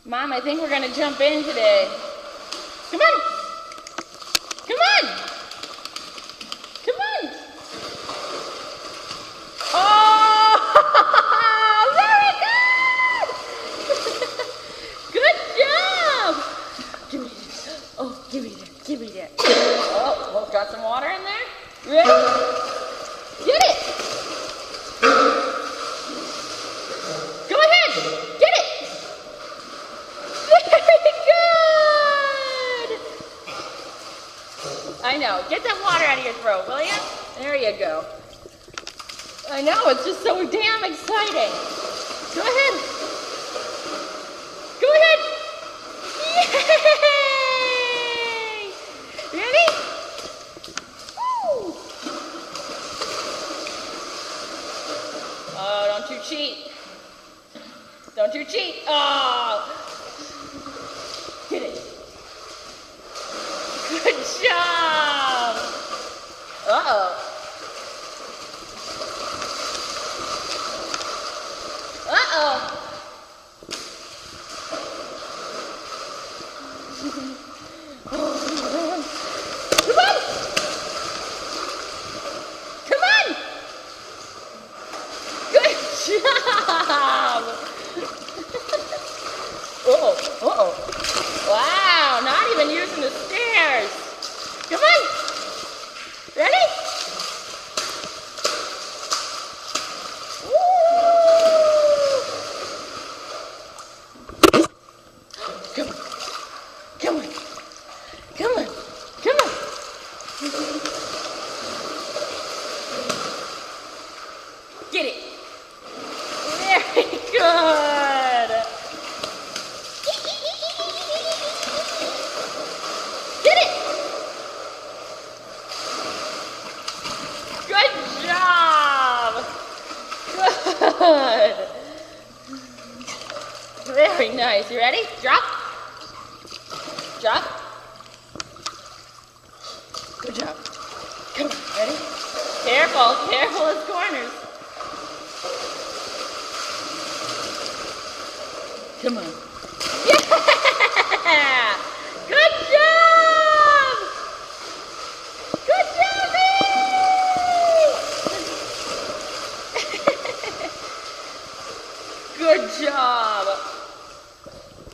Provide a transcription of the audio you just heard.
Mom, I think we're gonna jump in today. Come on! Come on! Come on! Oh! Very good! Good job! Give me that. Oh, give me that. Give me that. Oh, got some water in there? Ready? Get it! Go ahead! Get it! Very good! I know. Get that water out of your throat, will you? There you go. I know, it's just so damn exciting. Go ahead. Go ahead. Yay! Ready? Woo! Oh, don't you cheat. Don't you cheat. Oh! Get it. Good job. Uh-oh. Uh-oh. Oh, man. Come on. Come on. Good job. Uh-oh. Uh-oh. Wow, not even using the stairs. Come on. Ready? Come on. Come on. Come on. Come on. Get it. Very good. Get it. Good job. Good. Very nice. You ready? Drop. Drop. Good job. Come on, ready? Careful, careful as corners. Come on.